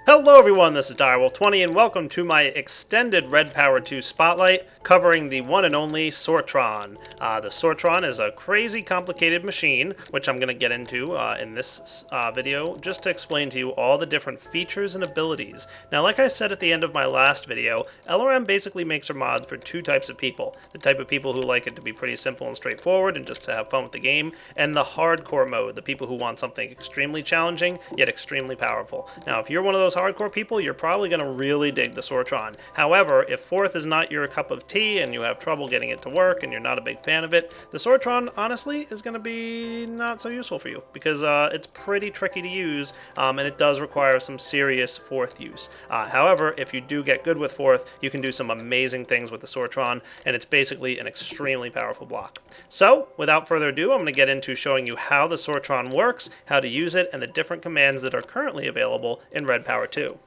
Hello everyone, this is Direwolf20 and welcome to my extended Red Power 2 Spotlight covering the one and only Sortron. The Sortron is a crazy complicated machine, which I'm going to get into in this video just to explain to you all the different features and abilities. Now, like I said at the end of my last video, LRM basically makes her mods for two types of people. The type of people who like it to be pretty simple and straightforward and just to have fun with the game, and the hardcore mode, the people who want something extremely challenging yet extremely powerful. Now, if you're one of those hardcore people, you're probably going to really dig the Sortron. However, if fourth is not your cup of tea and you have trouble getting it to work and you're not a big fan of it, the Sortron honestly is going to be not so useful for you because it's pretty tricky to use and it does require some serious fourth use. However, if you do get good with fourth, you can do some amazing things with the Sortron, and it's basically an extremely powerful block. So, without further ado, I'm going to get into showing you how the Sortron works, how to use it, and the different commands that are currently available in Red Power 2.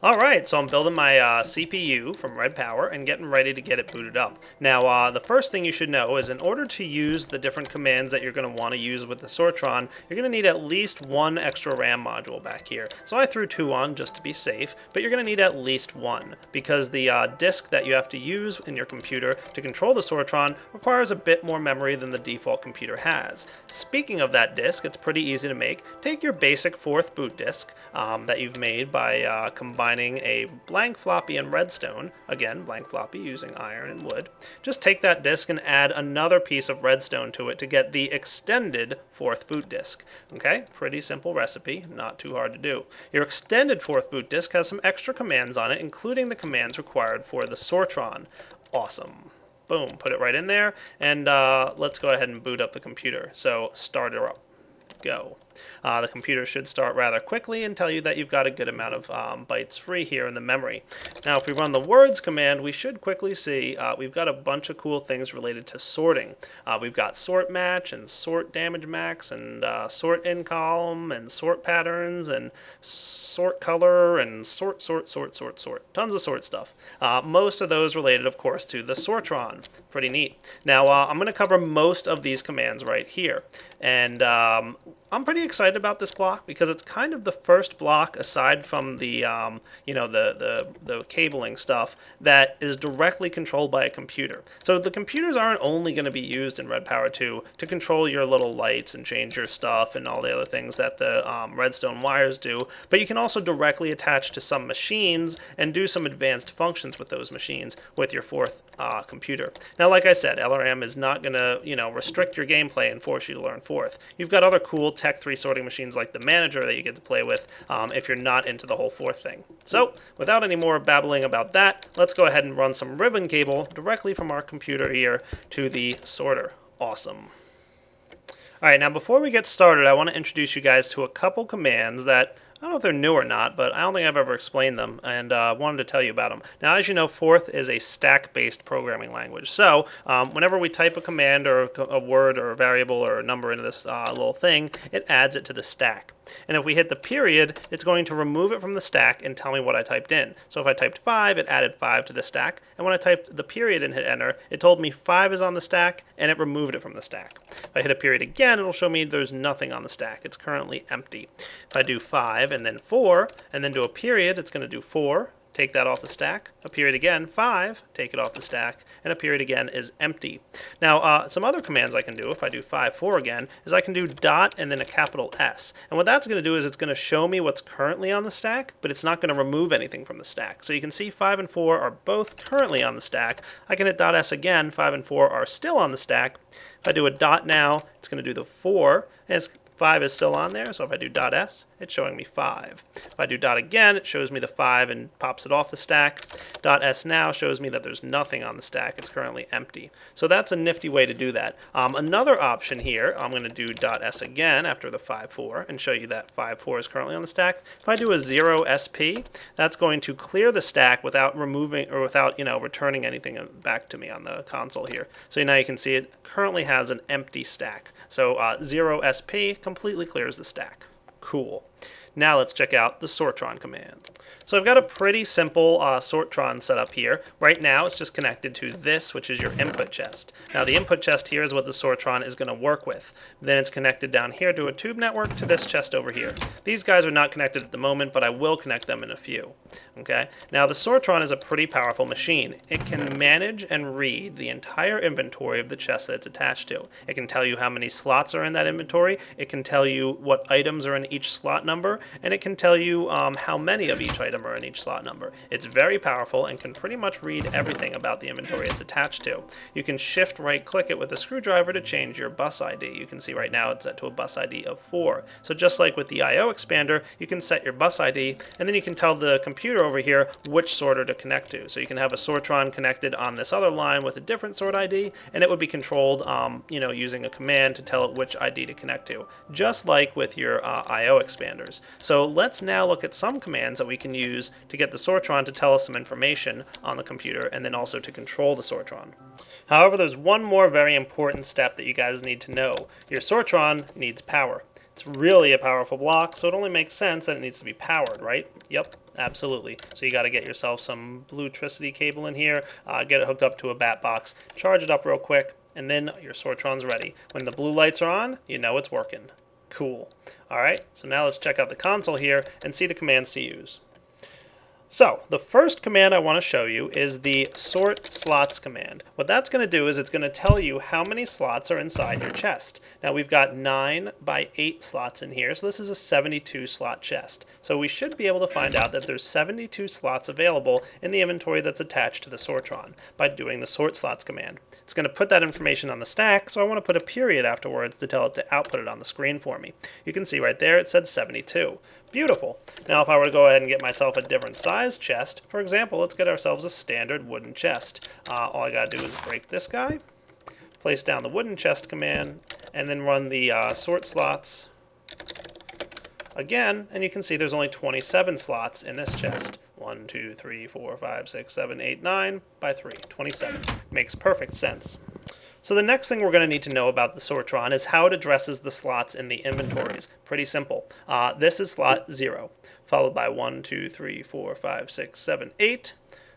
Alright, so I'm building my CPU from Red Power and getting ready to get it booted up. Now, the first thing you should know is in order to use the different commands that you're going to want to use with the Sortron, you're going to need at least one extra RAM module back here. So I threw two on just to be safe, but you're going to need at least one because the disk that you have to use in your computer to control the Sortron requires a bit more memory than the default computer has. Speaking of that disk, it's pretty easy to make. Take your basic fourth boot disk that you've made by combining a blank floppy and redstone, again blank floppy using iron and wood. Just take that disk and add another piece of redstone to it to get the extended fourth boot disk. Okay, pretty simple recipe, not too hard to do. Your extended fourth boot disk has some extra commands on it, including the commands required for the Sortron. Awesome. Boom, put it right in there, and let's go ahead and boot up the computer. So start her up. Go. The computer should start rather quickly and tell you that you've got a good amount of bytes free here in the memory. Now, if we run the words command, we should quickly see we've got a bunch of cool things related to sorting. We've got sort match and sort damage max and sort in column and sort patterns and sort color and sort. Tons of sort stuff. Most of those related, of course, to the Sortron. Pretty neat. Now, I'm going to cover most of these commands right here. And I'm pretty excited about this block because it's kind of the first block aside from the the cabling stuff that is directly controlled by a computer. So the computers aren't only going to be used in Red Power 2 to control your little lights and change your stuff and all the other things that the redstone wires do, but you can also directly attach to some machines and do some advanced functions with those machines with your fourth computer. Now, like I said, LRM is not going to restrict your gameplay and force you to learn fourth. You've got other cool Tech 3 sorting machines like the Manager that you get to play with if you're not into the whole fourth thing. So, without any more babbling about that, let's go ahead and run some ribbon cable directly from our computer here to the sorter. Awesome. Alright, now before we get started, I want to introduce you guys to a couple commands that I don't know if they're new or not, but I don't think I've ever explained them, and wanted to tell you about them. Now, as you know, Forth is a stack-based programming language. So, whenever we type a command or a word or a variable or a number into this little thing, it adds it to the stack. And if we hit the period, it's going to remove it from the stack and tell me what I typed in. So if I typed 5, it added 5 to the stack. And when I typed the period and hit enter, it told me 5 is on the stack, and it removed it from the stack. If I hit a period again, it'll show me there's nothing on the stack. It's currently empty. If I do 5 and then 4, and then do a period, it's going to do 4. Take that off the stack, a period again, 5, take it off the stack, and a period again is empty. Now, some other commands I can do, if I do 5, 4 again, is I can do dot and then a capital S. And what that's going to do is it's going to show me what's currently on the stack, but it's not going to remove anything from the stack. So you can see 5 and 4 are both currently on the stack. I can hit dot S again, 5 and 4 are still on the stack. If I do a dot now, it's going to do the 4, and 5 is still on there, so if I do dot S, it's showing me 5. If I do dot again, it shows me the 5 and pops it off the stack. Dot S now shows me that there's nothing on the stack. It's currently empty. So that's a nifty way to do that. Another option here, I'm going to do dot S again after the 5, 4 and show you that 5, 4 is currently on the stack. If I do a 0 SP, that's going to clear the stack without removing or without returning anything back to me on the console here. So now you can see it currently has an empty stack. So 0 SP completely clears the stack. Cool. Now let's check out the Sortron command. So I've got a pretty simple Sortron set up here. Right now it's just connected to this, which is your input chest. Now the input chest here is what the Sortron is going to work with. Then it's connected down here to a tube network to this chest over here. These guys are not connected at the moment, but I will connect them in a few. Okay. Now the Sortron is a pretty powerful machine. It can manage and read the entire inventory of the chest that it's attached to. It can tell you how many slots are in that inventory. It can tell you what items are in each slot number, and it can tell you how many of each item are in each slot number. It's very powerful and can pretty much read everything about the inventory it's attached to. You can shift right click it with a screwdriver to change your bus ID. You can see right now it's set to a bus ID of 4. So just like with the I/O expander, you can set your bus ID, and then you can tell the computer over here which sorter to connect to. So you can have a Sortron connected on this other line with a different sort ID, and it would be controlled using a command to tell it which ID to connect to, just like with your I/O expanders. So let's now look at some commands that we can use to get the Sortron to tell us some information on the computer, and then also to control the Sortron. However, there's one more very important step that you guys need to know. Your Sortron needs power. It's really a powerful block, so it only makes sense that it needs to be powered, right? Yep, absolutely. So you got to get yourself some bluetricity cable in here, get it hooked up to a bat box, charge it up real quick, and then your Sortron's ready. When the blue lights are on, you know it's working. Cool. Alright, so now let's check out the console here and see the commands to use. So, the first command I want to show you is the sort slots command. What that's going to do is it's going to tell you how many slots are inside your chest. Now we've got 9 by 8 slots in here, so this is a 72 slot chest. So we should be able to find out that there's 72 slots available in the inventory that's attached to the Sortron by doing the sort slots command. It's going to put that information on the stack, so I want to put a period afterwards to tell it to output it on the screen for me. You can see right there it said 72. Beautiful. Now if I were to go ahead and get myself a different size chest, for example, let's get ourselves a standard wooden chest. All I got to do is break this guy, place down the wooden chest command, and then run the sort slots again, and you can see there's only 27 slots in this chest. 1, 2, 3, 4, 5, 6, 7, 8, 9 by 3. 27. Makes perfect sense. So the next thing we're going to need to know about the Sortron is how it addresses the slots in the inventories. Pretty simple. This is slot 0, followed by 1, 2, 3, 4, 5, 6, 7, 8.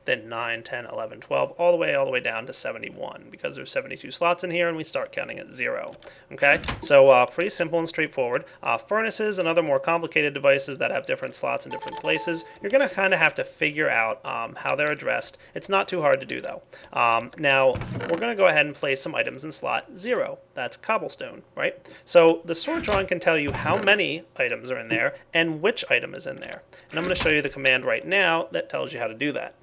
Then 9, 10, 11, 12, all the way down to 71, because there's 72 slots in here and we start counting at 0. Okay, so pretty simple and straightforward. Furnaces and other more complicated devices that have different slots in different places, you're going to kind of have to figure out how they're addressed. It's not too hard to do though. Now, we're going to go ahead and place some items in slot 0. That's cobblestone, right? So the Sortron can tell you how many items are in there and which item is in there. And I'm going to show you the command right now that tells you how to do that.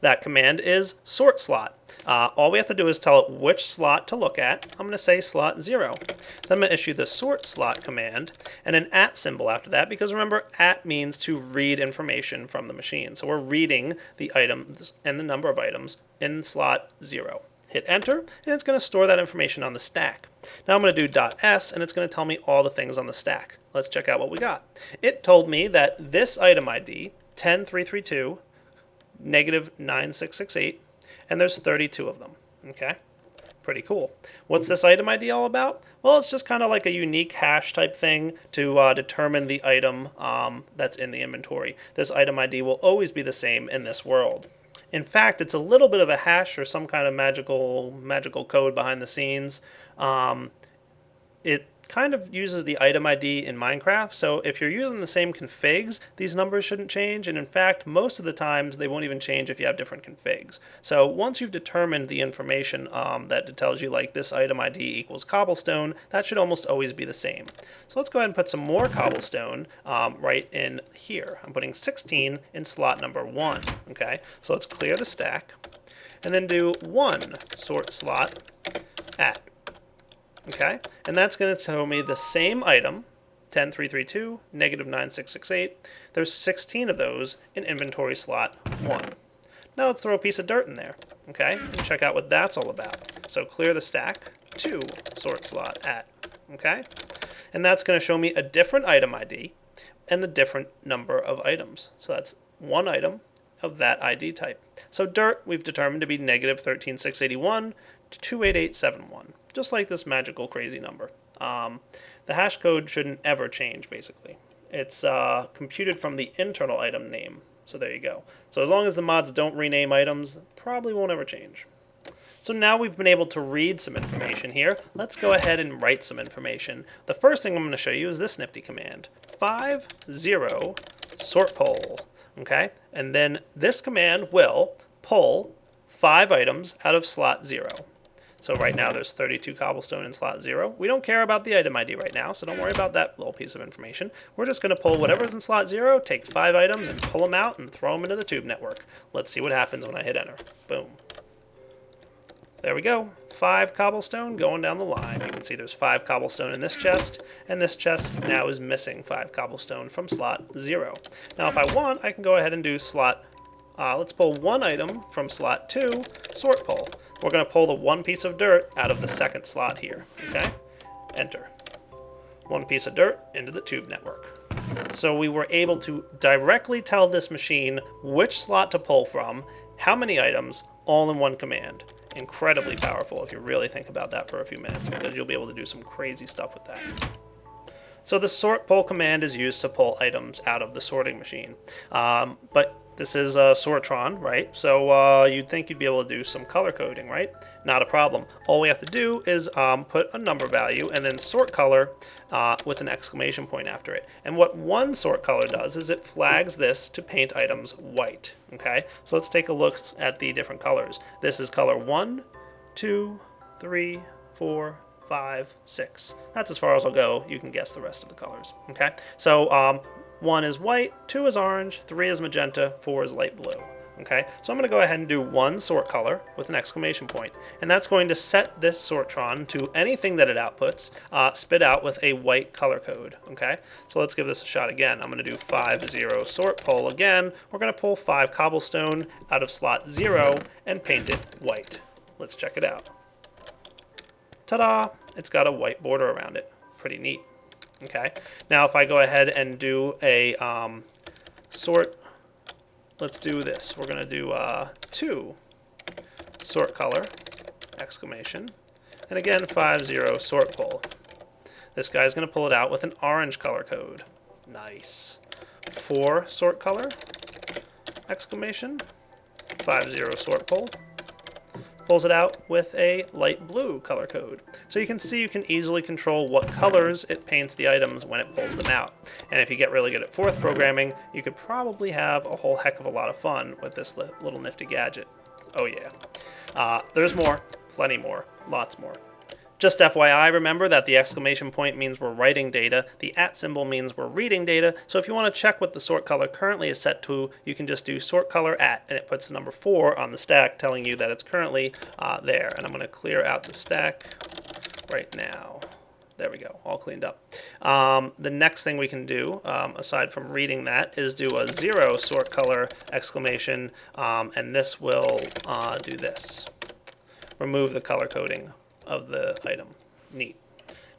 That command is sort slot. All we have to do is tell it which slot to look at. I'm going to say slot 0. Then I'm going to issue the sort slot command and an @ symbol after that, because remember, @ means to read information from the machine. So we're reading the items and the number of items in slot 0. Hit enter, and it's going to store that information on the stack. Now I'm going to do .s, and it's going to tell me all the things on the stack. Let's check out what we got. It told me that this item ID, 10332, -9668, and there's 32 of them. Okay, pretty cool. What's this item ID all about? Well, it's just kind of like a unique hash type thing to determine the item that's in the inventory. This item ID will always be the same in this world. In fact, it's a little bit of a hash or some kind of magical code behind the scenes. It kind of uses the item ID in Minecraft, so if you're using the same configs, these numbers shouldn't change, and in fact, most of the times they won't even change if you have different configs. So once you've determined the information that tells you like this item ID equals cobblestone, that should almost always be the same. So let's go ahead and put some more cobblestone right in here. I'm putting 16 in slot number 1. Okay, so let's clear the stack, and then do 1 sort slot at. Okay, and that's going to tell me the same item, 10332, -9668. There's 16 of those in inventory slot 1. Now let's throw a piece of dirt in there, okay, and check out what that's all about. So clear the stack, 2 sort slot at, okay, and that's going to show me a different item ID and the different number of items. So that's one item of that ID type. So dirt we've determined to be -13681 to 28871. Just like this magical crazy number. The hash code shouldn't ever change, basically. It's computed from the internal item name. So there you go. So as long as the mods don't rename items, probably won't ever change. So now we've been able to read some information here. Let's go ahead and write some information. The first thing I'm going to show you is this nifty command, 50 sort poll. Okay, and then this command will pull 5 items out of slot 0. So right now there's 32 cobblestone in slot 0. We don't care about the item ID right now, so don't worry about that little piece of information. We're just going to pull whatever's in slot 0, take 5 items, and pull them out and throw them into the tube network. Let's see what happens when I hit enter. Boom. There we go. 5 cobblestone going down the line. You can see there's 5 cobblestone in this chest, and this chest now is missing 5 cobblestone from slot 0. Now if I want, I can go ahead and do slot, let's pull 1 item from slot 2, sort pull. We're going to pull the 1 piece of dirt out of the second slot here. Okay? Enter. 1 piece of dirt into the tube network. So we were able to directly tell this machine which slot to pull from, how many items, all in one command. Incredibly powerful if you really think about that for a few minutes, because you'll be able to do some crazy stuff with that. So the sort pull command is used to pull items out of the sorting machine. But this is a Sortron, right? So you'd think you'd be able to do some color coding, right? Not a problem. All we have to do is put a number value and then sort color with an exclamation point after it. And what one sort color does is it flags this to paint items white. Okay, so let's take a look at the different colors. This is color 1, 2, 3, 4, 5, 6. That's as far as I'll go. You can guess the rest of the colors. Okay, so 1 is white, 2 is orange, 3 is magenta, 4 is light blue. Okay, so I'm going to go ahead and do 1 sort color with an exclamation point, and that's going to set this Sortron to anything that it outputs, spit out with a white color code. Okay, so let's give this a shot again. I'm going to do 50 sort pull again. We're going to pull 5 cobblestone out of slot 0 and paint it white. Let's check it out. Ta-da! It's got a white border around it. Pretty neat. Okay, now if I go ahead and do a sort, let's do this. We're going to do 2 sort color, exclamation, and again 50 sort pull. This guy's going to pull it out with an orange color code. Nice. 4 sort color, exclamation, 50 sort pull. Pulls it out with a light blue color code. So you can see you can easily control what colors it paints the items when it pulls them out. And if you get really good at fourth programming, you could probably have a whole heck of a lot of fun with this little nifty gadget. Oh yeah. There's more, plenty more, lots more. Just FYI, remember that the exclamation point means we're writing data, the @ symbol means we're reading data, so if you want to check what the sort color currently is set to, you can just do sort color @ and it puts the number 4 on the stack telling you that it's currently there. And I'm going to clear out the stack right now. There we go, all cleaned up. The next thing we can do, aside from reading that, is do a 0 sort color exclamation, and this will do this. Remove the color coding of the item. Neat.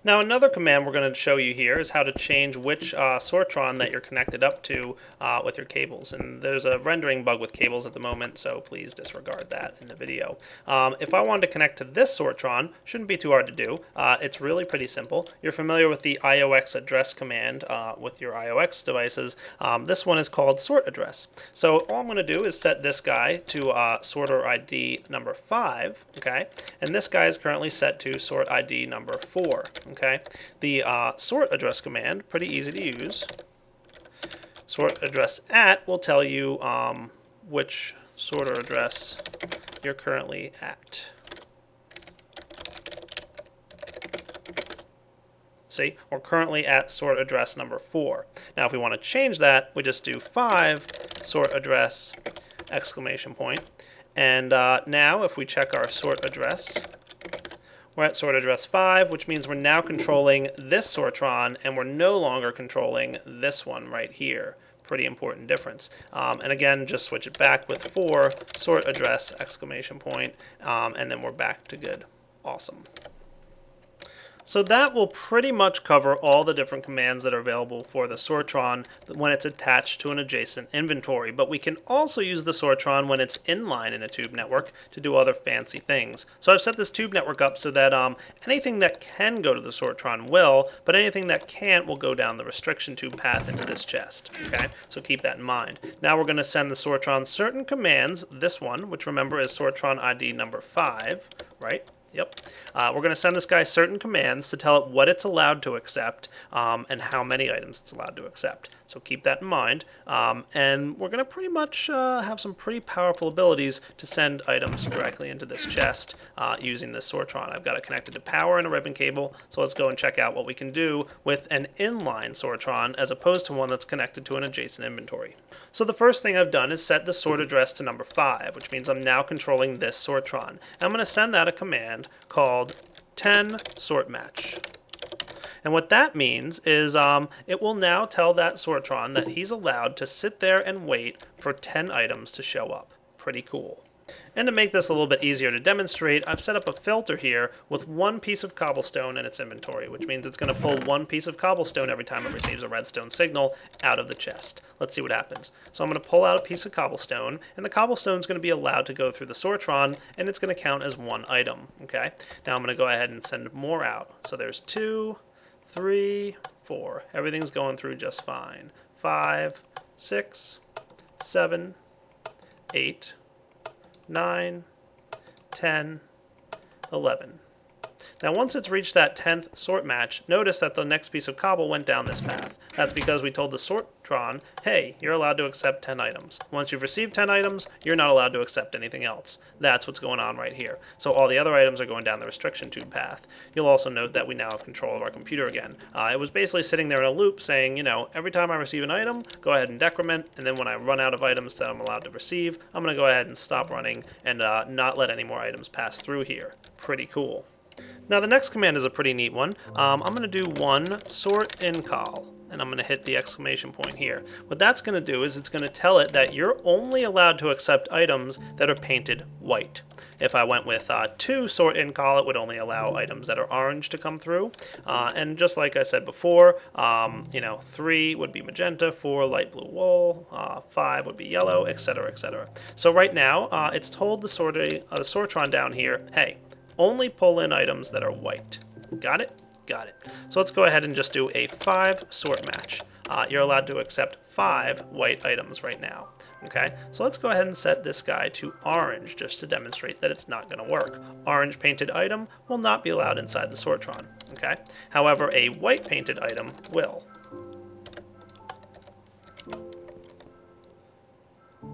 Now another command we're going to show you here is how to change which Sortron that you're connected up to with your cables. And there's a rendering bug with cables at the moment, so please disregard that in the video. If I wanted to connect to this Sortron, shouldn't be too hard to do. It's really pretty simple. You're familiar with the IOX address command with your IOX devices. This one is called sort address. So all I'm going to do is set this guy to sorter ID number 5, okay? And this guy is currently set to sort ID number 4. Okay, the sort address command, pretty easy to use. Sort address @ will tell you which sorter address you're currently at. See, we're currently at sort address number 4. Now if we want to change that, we just do 5 sort address exclamation point. And now if we check our sort address, we're at sort address 5, which means we're now controlling this Sortron, and we're no longer controlling this one right here. Pretty important difference. And again, just switch it back with 4 sort address exclamation point, and then we're back to good. Awesome. So that will pretty much cover all the different commands that are available for the Sortron when it's attached to an adjacent inventory. But we can also use the Sortron when it's inline in a tube network to do other fancy things. So I've set this tube network up so that anything that can go to the Sortron will, but anything that can't will go down the restriction tube path into this chest. Okay, so keep that in mind. Now we're going to send the Sortron certain commands, this one, which remember is Sortron ID number 5, right? Yep. We're going to send this guy certain commands to tell it what it's allowed to accept and how many items it's allowed to accept. So keep that in mind. And we're going to pretty much have some pretty powerful abilities to send items directly into this chest using this Sortron. I've got it connected to power and a ribbon cable, so let's go and check out what we can do with an inline Sortron as opposed to one that's connected to an adjacent inventory. So the first thing I've done is set the sort address to number 5, which means I'm now controlling this Sortron. And I'm going to send that a command called 10 sort match. And what that means is it will now tell that Sortron that he's allowed to sit there and wait for 10 items to show up. Pretty cool. And to make this a little bit easier to demonstrate, I've set up a filter here with one piece of cobblestone in its inventory, which means it's going to pull one piece of cobblestone every time it receives a redstone signal out of the chest. Let's see what happens. So I'm going to pull out a piece of cobblestone, and the cobblestone is going to be allowed to go through the Sortron, and it's going to count as one item. Okay. Now I'm going to go ahead and send more out. So there's 2, 3, 4. Everything's going through just fine. 5, 6, 7, 8, 9, 10, 11. Now once it's reached that 10th sort match, notice that the next piece of cobble went down this path. That's because we told the Sortron, hey, you're allowed to accept 10 items. Once you've received 10 items, you're not allowed to accept anything else. That's what's going on right here. So all the other items are going down the restriction tube path. You'll also note that we now have control of our computer again. It was basically sitting there in a loop saying, you know, every time I receive an item, go ahead and decrement, and then when I run out of items that I'm allowed to receive, I'm going to go ahead and stop running and not let any more items pass through here. Pretty cool. Now the next command is a pretty neat one. I'm going to do one sort in call, and I'm going to hit the exclamation point here. What that's going to do is it's going to tell it that you're only allowed to accept items that are painted white. If I went with 2 sort in call, it would only allow items that are orange to come through. And just like I said before, 3 would be magenta, 4 light blue wool, 5 would be yellow, etc., etc. So right now, it's told the Sortron down here, hey, only pull in items that are white. Got it? Got it. So let's go ahead and just do a 5 sort match. You're allowed to accept 5 white items right now. Okay, so let's go ahead and set this guy to orange just to demonstrate that it's not going to work. Orange painted item will not be allowed inside the Sortron. Okay, however, a white painted item will.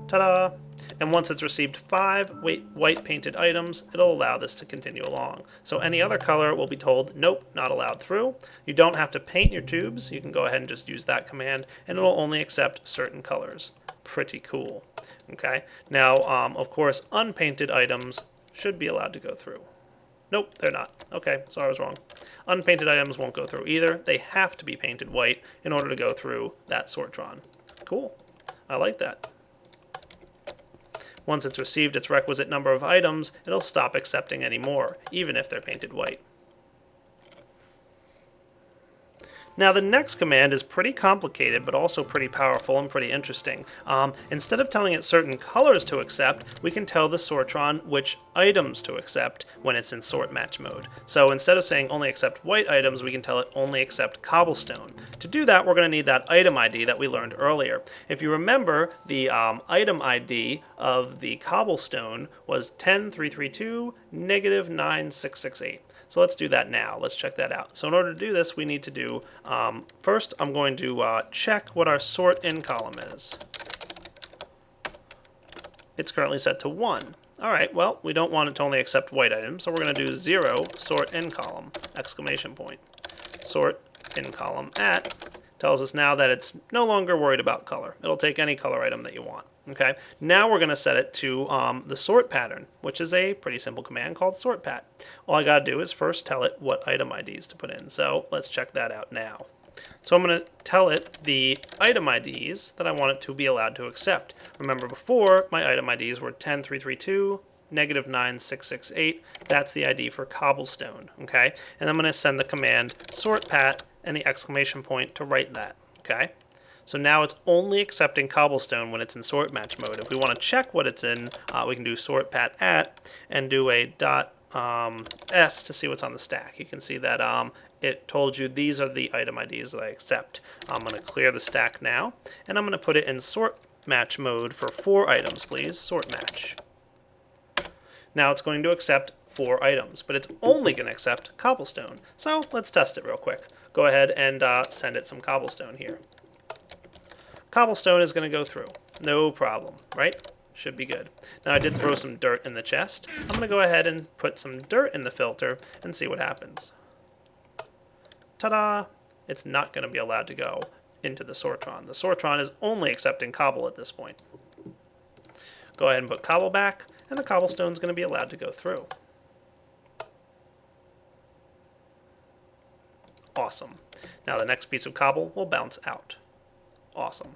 Ta-da! And once it's received 5 white painted items, it'll allow this to continue along. So any other color will be told, nope, not allowed through. You don't have to paint your tubes. You can go ahead and just use that command, and it'll only accept certain colors. Pretty cool. Okay. Now, of course, unpainted items should be allowed to go through. Nope, they're not. Okay, so I was wrong. Unpainted items won't go through either. They have to be painted white in order to go through that Sortron. Cool. I like that. Once it's received its requisite number of items, it'll stop accepting any more, even if they're painted white. Now the next command is pretty complicated, but also pretty powerful and pretty interesting. Instead of telling it certain colors to accept, we can tell the Sortron which items to accept when it's in sort match mode. So instead of saying only accept white items, we can tell it only accept cobblestone. To do that, we're going to need that item ID that we learned earlier. If you remember, the item ID of the cobblestone was 10332 -9668. So let's do that now. Let's check that out. So in order to do this, we need to do, first I'm going to check what our sort in column is. It's currently set to 1. All right, well, we don't want it to only accept white items, so we're going to do 0 sort in column, exclamation point. Sort in column at tells us now that it's no longer worried about color. It'll take any color item that you want. Okay, now we're going to set it to the sort pattern, which is a pretty simple command called sortpat. All I got to do is first tell it what item IDs to put in. So let's check that out now. So I'm going to tell it the item IDs that I want it to be allowed to accept. Remember before, my item IDs were 10332, -9668. That's the ID for cobblestone, okay? And I'm going to send the command sortpat and the exclamation point to write that, okay? So now it's only accepting cobblestone when it's in sort match mode. If we want to check what it's in, we can do sortpat at and do a .s to see what's on the stack. You can see that it told you these are the item IDs that I accept. I'm going to clear the stack now, and I'm going to put it in sort match mode for 4 items, please. Sort match. Now it's going to accept 4 items, but it's only going to accept cobblestone. So let's test it real quick. Go ahead and send it some cobblestone here. Cobblestone is going to go through. No problem, right? Should be good. Now I did throw some dirt in the chest. I'm going to go ahead and put some dirt in the filter and see what happens. Ta-da! It's not going to be allowed to go into the Sortron. The Sortron is only accepting cobble at this point. Go ahead and put cobble back, and the cobblestone is going to be allowed to go through. Awesome. Now the next piece of cobble will bounce out. Awesome.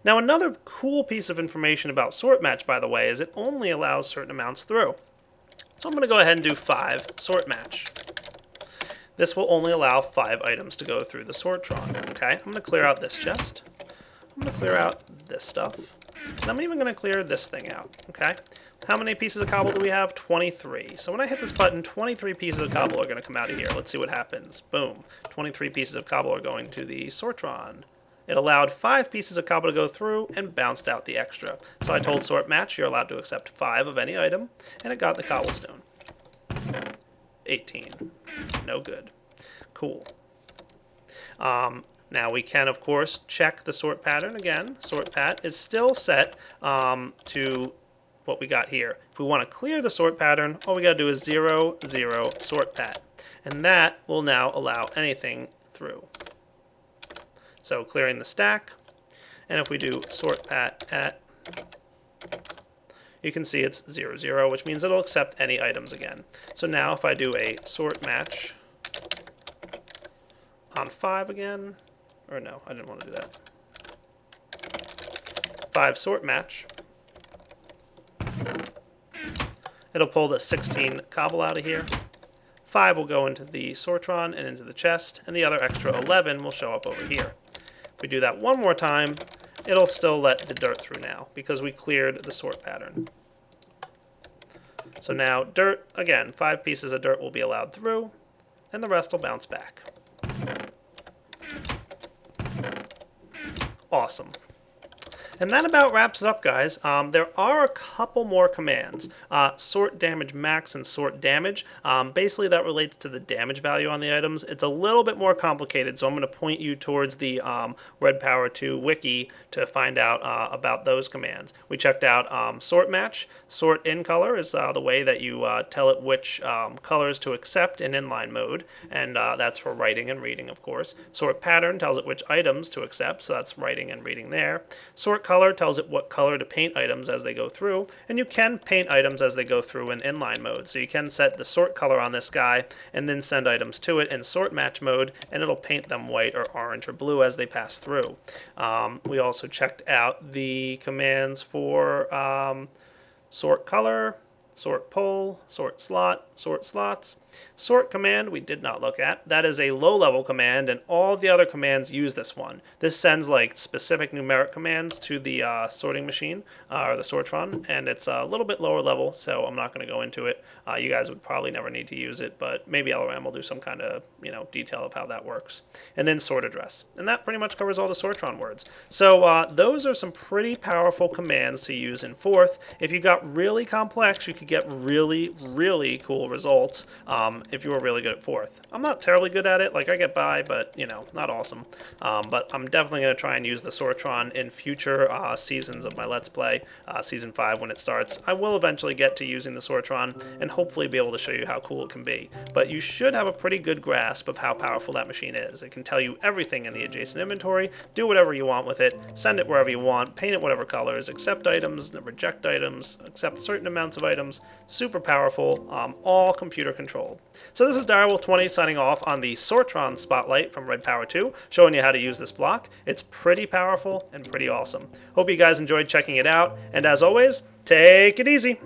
Now another cool piece of information about sort match, by the way, is it only allows certain amounts through. So I'm going to go ahead and do 5 sort match. This will only allow 5 items to go through the Sortron. Okay, I'm going to clear out this chest. I'm going to clear out this stuff. And I'm even going to clear this thing out. Okay, how many pieces of cobble do we have? 23. So when I hit this button, 23 pieces of cobble are going to come out of here. Let's see what happens. Boom. 23 pieces of cobble are going to the Sortron. It allowed 5 pieces of cobble to go through and bounced out the extra. So I told sort match you're allowed to accept 5 of any item, and it got the cobblestone. 18. No good. Cool. Now we can, of course, check the sort pattern again. Sort pat is still set to what we got here. If we want to clear the sort pattern, all we got to do is 0, 0, sort pat. And that will now allow anything through. So clearing the stack, and if we do sort pat at, you can see it's 0, 0, which means it'll accept any items again. So now if I do a sort match on 5 again, or no, I didn't want to do that. 5 sort match. It'll pull the 16 cobble out of here. 5 will go into the Sortron and into the chest, and the other extra 11 will show up over here. If we do that one more time, it'll still let the dirt through now, because we cleared the sort pattern. So now dirt, again, 5 pieces of dirt will be allowed through, and the rest will bounce back. Awesome. And that about wraps it up, guys. There are a couple more commands. Sort damage max and sort damage. Basically, that relates to the damage value on the items. It's a little bit more complicated, so I'm going to point you towards the Red Power 2 wiki to find out about those commands. We checked out sort match. Sort in color is the way that you tell it which colors to accept in inline mode, and that's for writing and reading, of course. Sort pattern tells it which items to accept, so that's writing and reading there. Sort color tells it what color to paint items as they go through, and you can paint items as they go through in inline mode. So you can set the sort color on this guy and then send items to it in sort match mode, and it'll paint them white or orange or blue as they pass through. We also checked out the commands for sort color, sort pull, sort slot, sort slots. Sort command we did not look at. That is a low-level command, and all the other commands use this one. This sends like specific numeric commands to the sorting machine, or the Sortron, and it's a little bit lower level, so I'm not going to go into it. You guys would probably never need to use it, but maybe LRM will do some kind of detail of how that works. And then sort address. And that pretty much covers all the Sortron words. So those are some pretty powerful commands to use in 4th. If you got really complex, you could get really, really cool results. If you were really good at 4th. I'm not terribly good at it, like I get by, but not awesome. But I'm definitely going to try and use the Sortron in future seasons of my Let's Play, Season 5 when it starts. I will eventually get to using the Sortron and hopefully be able to show you how cool it can be. But you should have a pretty good grasp of how powerful that machine is. It can tell you everything in the adjacent inventory, do whatever you want with it, send it wherever you want, paint it whatever colors, accept items, reject items, accept certain amounts of items. Super powerful, all computer controlled. So this is Direwolf20 signing off on the Sortron Spotlight from Red Power 2, showing you how to use this block. It's pretty powerful and pretty awesome. Hope you guys enjoyed checking it out, and as always, take it easy!